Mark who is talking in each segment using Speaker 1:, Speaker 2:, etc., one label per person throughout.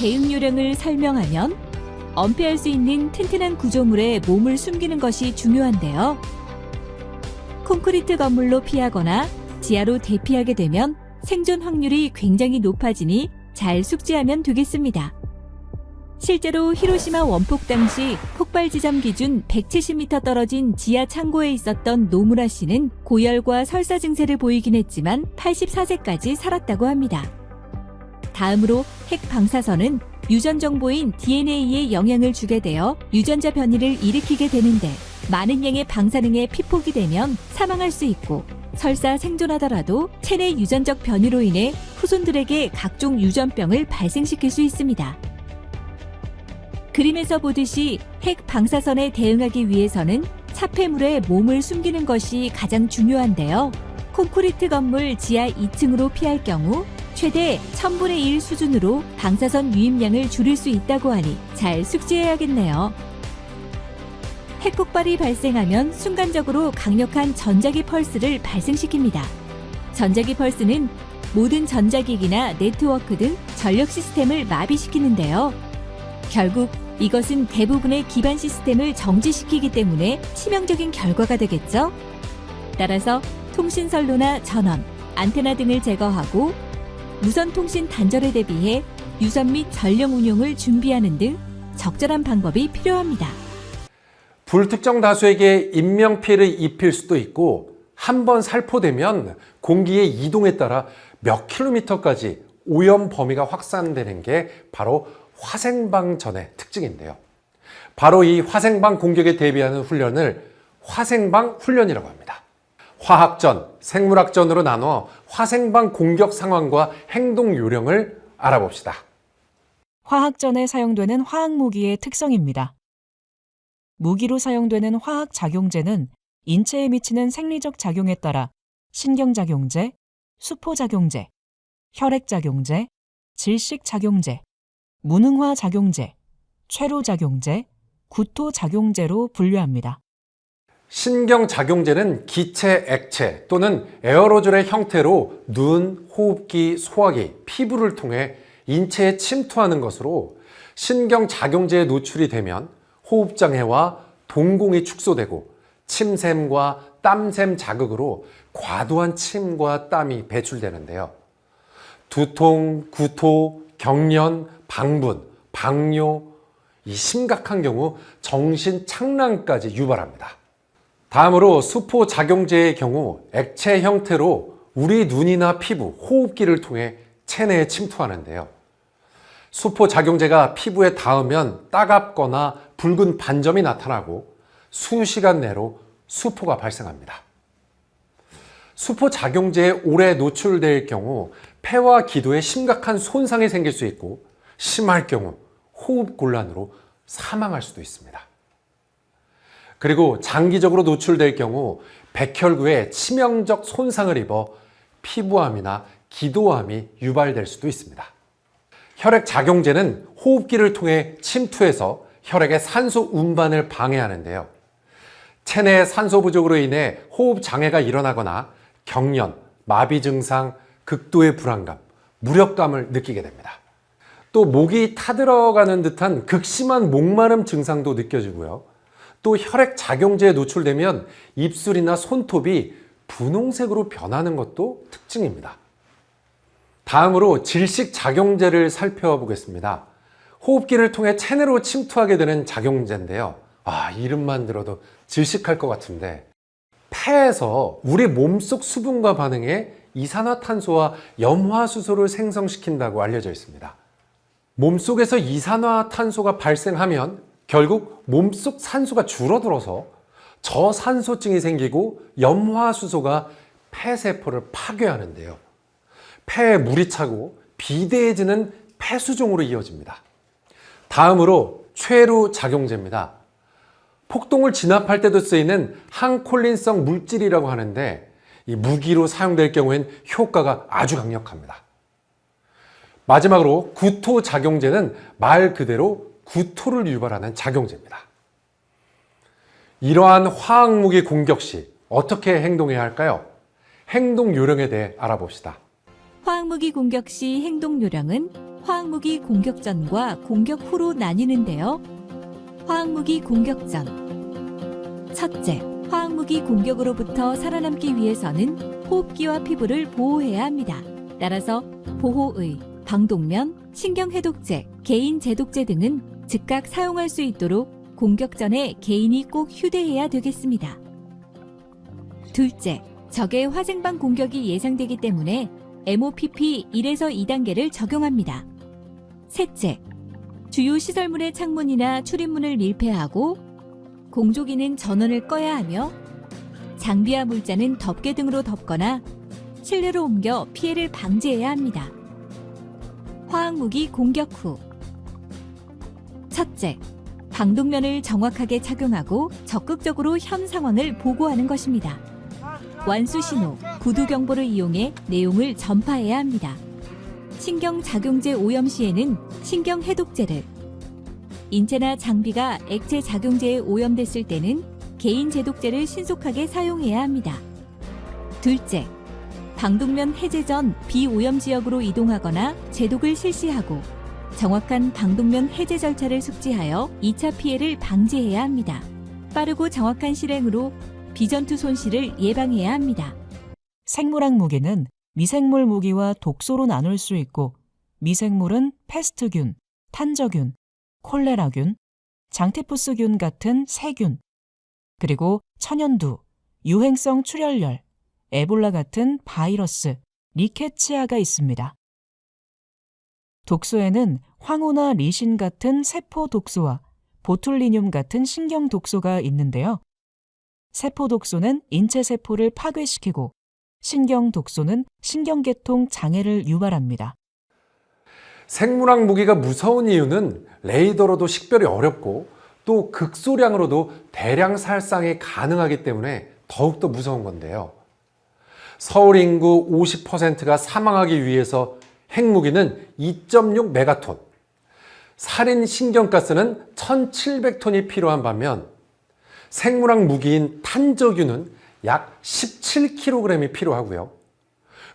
Speaker 1: 대응 요령을 설명하면 엄폐할 수 있는 튼튼한 구조물에 몸을 숨기는 것이 중요한데요. 콘크리트 건물로 피하거나 지하로 대피하게 되면 생존 확률이 굉장히 높아지니 잘 숙지하면 되겠습니다. 실제로 히로시마 원폭 당시 폭발 지점 기준 170m 떨어진 지하 창고에 있었던 노무라 씨는 고열과 설사 증세를 보이긴 했지만 84세까지 살았다고 합니다. 다음으로 핵 방사선은 유전 정보인 DNA에 영향을 주게 되어 유전자 변이를 일으키게 되는데 많은 양의 방사능에 피폭이 되면 사망할 수 있고 설사 생존하더라도 체내 유전적 변이로 인해 후손들에게 각종 유전병을 발생시킬 수 있습니다. 그림에서 보듯이 핵 방사선에 대응하기 위해서는 차폐물에 몸을 숨기는 것이 가장 중요한데요. 콘크리트 건물 지하 2층으로 피할 경우 최대 1000분의 1 수준으로 방사선 유입량을 줄일 수 있다고 하니 잘 숙지해야겠네요. 핵폭발이 발생하면 순간적으로 강력한 전자기 펄스를 발생시킵니다. 전자기 펄스는 모든 전자기기나 네트워크 등 전력 시스템을 마비시키는데요. 결국 이것은 대부분의 기반 시스템을 정지시키기 때문에 치명적인 결과가 되겠죠. 따라서 통신선로나 전원, 안테나 등을 제거하고 무선 통신 단절에 대비해 유선 및 전력 운용을 준비하는 등 적절한 방법이 필요합니다.
Speaker 2: 불특정 다수에게 인명피해를 입힐 수도 있고 한번 살포되면 공기의 이동에 따라 몇 킬로미터까지 오염 범위가 확산되는 게 바로 화생방전의 특징인데요. 바로 이 화생방 공격에 대비하는 훈련을 화생방 훈련이라고 합니다. 화학전, 생물학전으로 나눠 화생방 공격 상황과 행동 요령을 알아봅시다.
Speaker 3: 화학전에 사용되는 화학무기의 특성입니다. 무기로 사용되는 화학작용제는 인체에 미치는 생리적 작용에 따라 신경작용제, 수포작용제, 혈액작용제, 질식작용제, 무능화작용제, 최로작용제, 구토작용제로 분류합니다.
Speaker 2: 신경작용제는 기체, 액체 또는 에어로졸의 형태로 눈, 호흡기, 소화기, 피부를 통해 인체에 침투하는 것으로 신경작용제에 노출이 되면 호흡장애와 동공이 축소되고 침샘과 땀샘 자극으로 과도한 침과 땀이 배출되는데요. 두통, 구토, 경련, 방분, 방뇨, 이 심각한 경우 정신착란까지 유발합니다. 다음으로 수포작용제의 경우 액체 형태로 우리 눈이나 피부, 호흡기를 통해 체내에 침투하는데요. 수포작용제가 피부에 닿으면 따갑거나 붉은 반점이 나타나고 수시간 내로 수포가 발생합니다. 수포작용제에 오래 노출될 경우 폐와 기도에 심각한 손상이 생길 수 있고 심할 경우 호흡곤란으로 사망할 수도 있습니다. 그리고 장기적으로 노출될 경우 백혈구에 치명적 손상을 입어 피부암이나 기도암이 유발될 수도 있습니다. 혈액작용제는 호흡기를 통해 침투해서 혈액의 산소 운반을 방해하는데요. 체내 산소 부족으로 인해 호흡 장애가 일어나거나 경련, 마비 증상, 극도의 불안감, 무력감을 느끼게 됩니다. 또 목이 타들어가는 듯한 극심한 목마름 증상도 느껴지고요. 또 혈액작용제에 노출되면 입술이나 손톱이 분홍색으로 변하는 것도 특징입니다. 다음으로 질식작용제를 살펴보겠습니다. 호흡기를 통해 체내로 침투하게 되는 작용제인데요. 이름만 들어도 질식할 것 같은데 폐에서 우리 몸속 수분과 반응해 이산화탄소와 염화수소를 생성시킨다고 알려져 있습니다. 몸속에서 이산화탄소가 발생하면 결국 몸속 산소가 줄어들어서 저산소증이 생기고 염화수소가 폐세포를 파괴하는데요. 폐에 물이 차고 비대해지는 폐수종으로 이어집니다. 다음으로 최루작용제입니다. 폭동을 진압할 때도 쓰이는 항콜린성 물질이라고 하는데 이 무기로 사용될 경우엔 효과가 아주 강력합니다. 마지막으로 구토작용제는 말 그대로 구토를 유발하는 작용제입니다. 이러한 화학무기 공격 시 어떻게 행동해야 할까요? 행동 요령에 대해 알아봅시다.
Speaker 1: 화학무기 공격 시 행동 요령은 화학무기 공격 전과 공격 후로 나뉘는데요. 화학무기 공격 전. 첫째, 화학무기 공격으로부터 살아남기 위해서는 호흡기와 피부를 보호해야 합니다. 따라서 보호의, 방독면, 신경해독제, 개인제독제 등은 즉각 사용할 수 있도록 공격 전에 개인이 꼭 휴대해야 되겠습니다. 둘째, 적의 화생방 공격이 예상되기 때문에 MOPP 1에서 2단계를 적용합니다. 셋째, 주요 시설물의 창문이나 출입문을 밀폐하고 공조기는 전원을 꺼야 하며 장비와 물자는 덮개 등으로 덮거나 실내로 옮겨 피해를 방지해야 합니다. 화학무기 공격 후. 첫째, 방독면을 정확하게 착용하고 적극적으로 현 상황을 보고하는 것입니다. 완수 신호, 구두 경보를 이용해 내용을 전파해야 합니다. 신경작용제 오염 시에는 신경해독제를, 인체나 장비가 액체 작용제에 오염됐을 때는 개인제독제를 신속하게 사용해야 합니다. 둘째, 방독면 해제 전 비오염 지역으로 이동하거나 제독을 실시하고 정확한 방독면 해제 절차를 숙지하여 2차 피해를 방지해야 합니다. 빠르고 정확한 실행으로 비전투 손실을 예방해야 합니다.
Speaker 3: 생물학 무기는 미생물 무기와 독소로 나눌 수 있고 미생물은 패스트균, 탄저균, 콜레라균, 장티푸스균 같은 세균, 그리고 천연두, 유행성 출혈열, 에볼라 같은 바이러스, 리케치아가 있습니다. 독소에는 황후나 리신 같은 세포 독소와 보툴리늄 같은 신경 독소가 있는데요. 세포 독소는 인체 세포를 파괴시키고 신경 독소는 신경계통 장애를 유발합니다.
Speaker 2: 생물학 무기가 무서운 이유는 레이더로도 식별이 어렵고 또 극소량으로도 대량 살상이 가능하기 때문에 더욱더 무서운 건데요. 서울 인구 50%가 사망하기 위해서 핵무기는 2.6 메가톤, 살인 신경가스는 1,700톤이 필요한 반면 생물학 무기인 탄저균은 약 17kg이 필요하고요.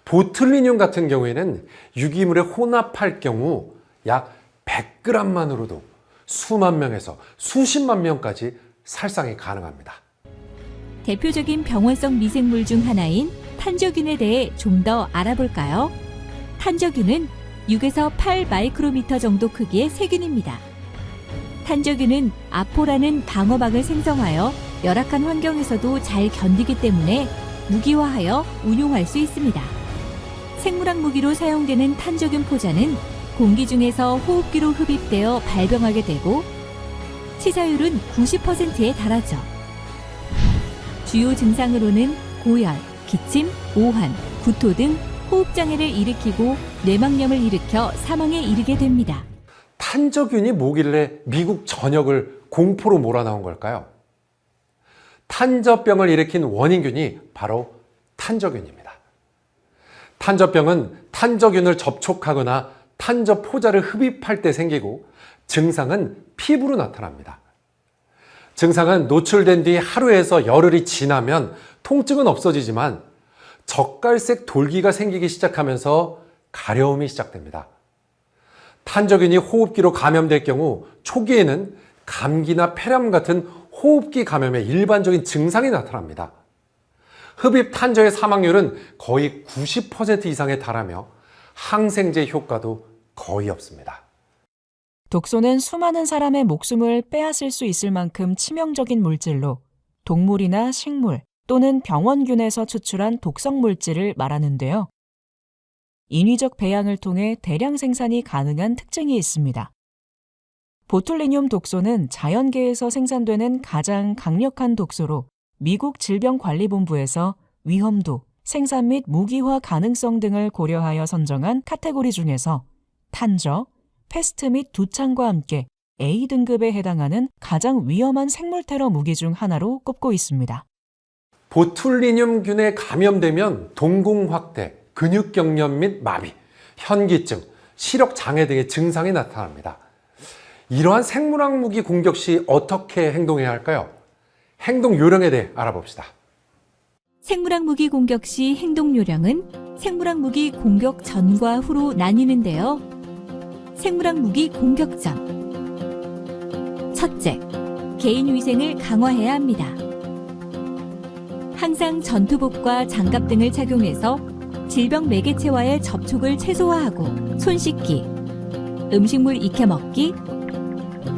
Speaker 2: 보툴리늄 같은 경우에는 유기물에 혼합할 경우 약 100g만으로도 수만 명에서 수십만 명까지 살상이 가능합니다.
Speaker 1: 대표적인 병원성 미생물 중 하나인 탄저균에 대해 좀 더 알아볼까요? 탄저균은 6에서 8 마이크로미터 정도 크기의 세균입니다. 탄저균은 아포라는 방어막을 생성하여 열악한 환경에서도 잘 견디기 때문에 무기화하여 운용할 수 있습니다. 생물학 무기로 사용되는 탄저균 포자는 공기 중에서 호흡기로 흡입되어 발병하게 되고 치사율은 90%에 달하죠. 주요 증상으로는 고열, 기침, 오한, 구토 등 호흡장애를 일으키고 뇌막염을 일으켜 사망에 이르게 됩니다.
Speaker 2: 탄저균이 뭐길래 미국 전역을 공포로 몰아넣은 걸까요? 탄저병을 일으킨 원인균이 바로 탄저균입니다. 탄저병은 탄저균을 접촉하거나 탄저 포자를 흡입할 때 생기고 증상은 피부로 나타납니다. 증상은 노출된 뒤 하루에서 열흘이 지나면 통증은 없어지지만 젓갈색 돌기가 생기기 시작하면서 가려움이 시작됩니다. 탄저균이 호흡기로 감염될 경우 초기에는 감기나 폐렴 같은 호흡기 감염의 일반적인 증상이 나타납니다. 흡입 탄저의 사망률은 거의 90% 이상에 달하며 항생제 효과도 거의 없습니다.
Speaker 3: 독소는 수많은 사람의 목숨을 빼앗을 수 있을 만큼 치명적인 물질로 동물이나 식물 또는 병원균에서 추출한 독성 물질을 말하는데요. 인위적 배양을 통해 대량 생산이 가능한 특징이 있습니다. 보툴리늄 독소는 자연계에서 생산되는 가장 강력한 독소로 미국 질병관리본부에서 위험도, 생산 및 무기화 가능성 등을 고려하여 선정한 카테고리 중에서 탄저, 패스트 및 두창과 함께 A등급에 해당하는 가장 위험한 생물 테러 무기 중 하나로 꼽고 있습니다.
Speaker 2: 보툴리늄균에 감염되면 동공 확대, 근육 경련 및 마비, 현기증, 시력 장애 등의 증상이 나타납니다. 이러한 생물학 무기 공격 시 어떻게 행동해야 할까요? 행동 요령에 대해 알아봅시다.
Speaker 1: 생물학 무기 공격 시 행동 요령은 생물학 무기 공격 전과 후로 나뉘는데요. 생물학 무기 공격점. 첫째, 개인 위생을 강화해야 합니다. 항상 전투복과 장갑 등을 착용해서 질병 매개체와의 접촉을 최소화하고 손 씻기, 음식물 익혀 먹기,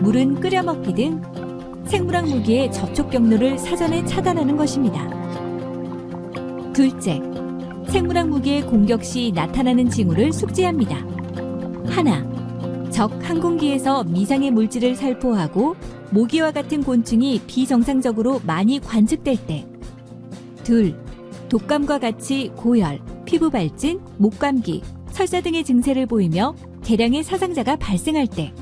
Speaker 1: 물은 끓여 먹기 등 생물학 무기의 접촉 경로를 사전에 차단하는 것입니다. 둘째, 생물학 무기의 공격 시 나타나는 징후를 숙지합니다. 하나, 적 항공기에서 미상의 물질을 살포하고 모기와 같은 곤충이 비정상적으로 많이 관측될 때. 둘, 독감과 같이 고열, 피부 발진, 목감기, 설사 등의 증세를 보이며 대량의 사상자가 발생할 때.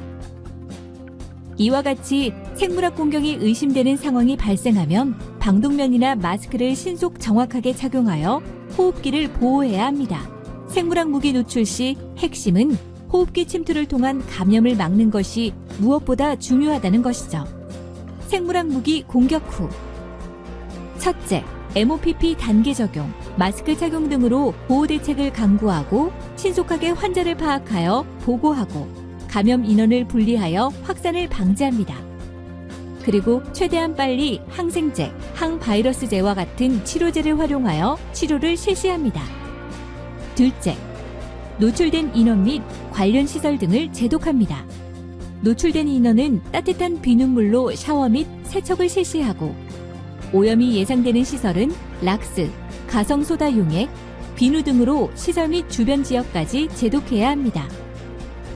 Speaker 1: 이와 같이 생물학 공격이 의심되는 상황이 발생하면 방독면이나 마스크를 신속 정확하게 착용하여 호흡기를 보호해야 합니다. 생물학 무기 노출 시 핵심은 호흡기 침투를 통한 감염을 막는 것이 무엇보다 중요하다는 것이죠. 생물학 무기 공격 후. 첫째, MOPP 단계 적용, 마스크 착용 등으로 보호 대책을 강구하고 신속하게 환자를 파악하여 보고하고 감염 인원을 분리하여 확산을 방지합니다. 그리고 최대한 빨리 항생제, 항바이러스제와 같은 치료제를 활용하여 치료를 실시합니다. 둘째, 노출된 인원 및 관련 시설 등을 제독합니다. 노출된 인원은 따뜻한 비눗물로 샤워 및 세척을 실시하고 오염이 예상되는 시설은 락스, 가성소다 용액, 비누 등으로 시설 및 주변 지역까지 제독해야 합니다.